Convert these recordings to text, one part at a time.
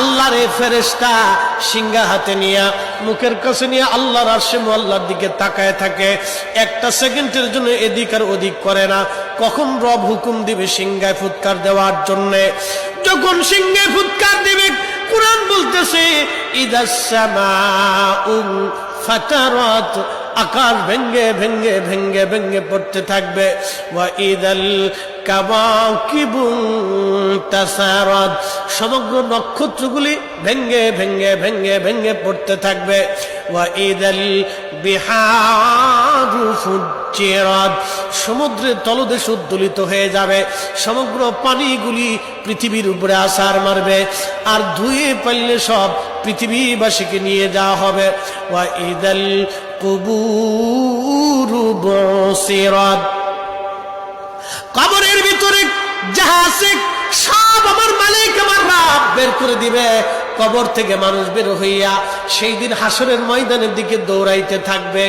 আল্লাহর এই ফেরেশতা সিংহা হাতে নিয়ে মুখের কাছে নিয়ে আল্লাহর আরশে মুআল্লার দিকে তাকায় থাকে। একটা সেকেন্ডের জন্য এদিক আর ওদিক করে না। কখন রব হুকুম দিবে সিংহায় ফুৎকার দেওয়ার জন্য, যখন সিংহায় ফুৎকার দিবে, কুরআন বলতেছে ইদাস সামাউ ফাতারাত, আকাশ ভেঙ্গে ভেঙ্গে ভেঙ্গে ভেঙ্গে পড়তে থাকবে। ওয়া ইদাল কাওয়াকিবু তাসারাত, সমগ্র নক্ষত্রগুলি ভেঙ্গে ভেঙ্গে ভেঙ্গে ভেঙ্গে পড়তে থাকবে। ওয়া ইদাল বিহারু ফুজ্জিরাত, সমুদ্রের তলদেশ উদ্দোলিত হয়ে যাবে, সমগ্র পানিগুলি পৃথিবীর উপরে আছাড় মারবে, আর ধুয়ে পারলে সব পৃথিবীবাসীকে নিয়ে যাওয়া হবে। ওয়া ইদাল কুবুরু বুসিরাত, কবরের ভিতরে যাহা আছে সব আমার মালিক আমার রব বের করে দিবে। কবর থেকে মানুষ বের হইয়া সেই দিন হাসরের ময়দানের দিকে দৌড়াইতে থাকবে,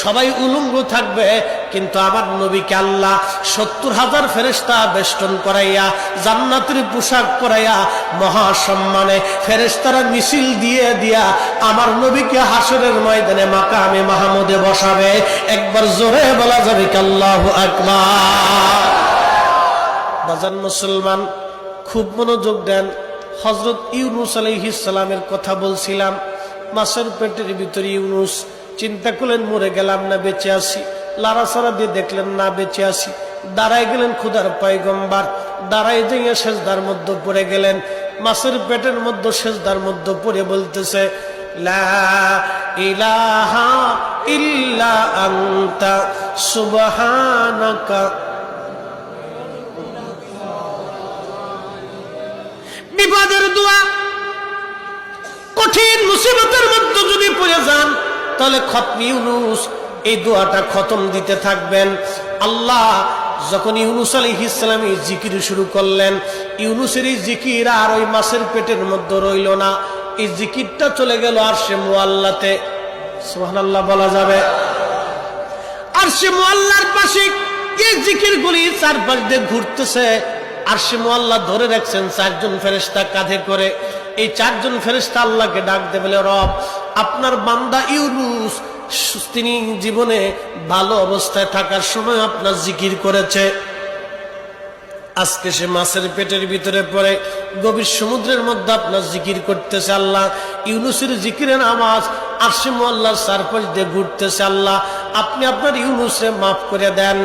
সবাই উলঙ্গ থাকবে, কিন্তু আমার নবীকে আল্লাহ ৭০,০০০ ফেরেশতা বেষ্টন করাইয়া জান্নাতের পোশাক পরাইয়া মহাসম্মানে ফেরেশতারা মিছিল দিয়ে দিয়া আমার নবীকে হাসরের ময়দানে মাকামে মাহমুদে বসাবে। একবার জোরে বলা যাবে কি আল্লাহু আকবার। বাজান মুসলমান, খুব মনোযোগ দেন। হযরত ইউনূস আলাইহিস সালামের কথা বলছিলাম। মাছের পেটের ভিতরে ইউনূস, চিন্তা করলেন মরে গেলাম না বেঁচে আছি, লাড়াচাড়া দিয়ে দেখলেন না বেঁচে আছি, দাঁড়ায় গেলেন খোদার পয়গম্বর, দাঁড়ায় যাইয়া সেজদার মধ্যে পড়ে গেলেন। মাছের পেটের মধ্যে সেজদার মধ্যে পড়ে বলতেছে লা ইলাহা ইল্লা আনতা সুবহানাকা। বিপদের দোয়া, কঠিন মুসিবতের মধ্যে যদি পড়ে যান তাহলে খতম ইউনূস এই দোয়াটা খতম দিতে থাকবেন। আল্লাহ যখন ইউনূস আলাইহিস সালাম এই জিকির শুরু করলেন, ইউনূসের এই জিকির আর ওই মাছের পেটের মধ্যে রইল না, এই জিকিরটা চলে গেল আরশে মুআল্লাতে। সুবহানাল্লাহ বলা যাবে? আরশে মুআল্লার পাশে এই জিকিরগুলি চারপাশ দিয়ে ঘুরতেছে। আরশে মুআল্লা ধরে রাখছেন ৪ জন ফেরেশতা কাঁধে করে। এই ৪ জন ফেরেশতা আল্লাহকে ডাক দেবে, বলে রব, আপনার বান্দা ইউনূস তিনি জীবনে ভালো অবস্থায় থাকার সময় আপনার জিকির করেছে, আজকে সে মাছের পেটের ভিতরে পড়ে গভীর সমুদ্রের মধ্যে আপনার জিকির করতেছে। আল্লাহ, ইউনূসের জিকিরের আওয়াজ আরশে মুআল্লার চারপাশ দিয়ে ঘুরতেছে। আল্লাহ, আপনি আপনার ইউনূসে মাফ করে দেন।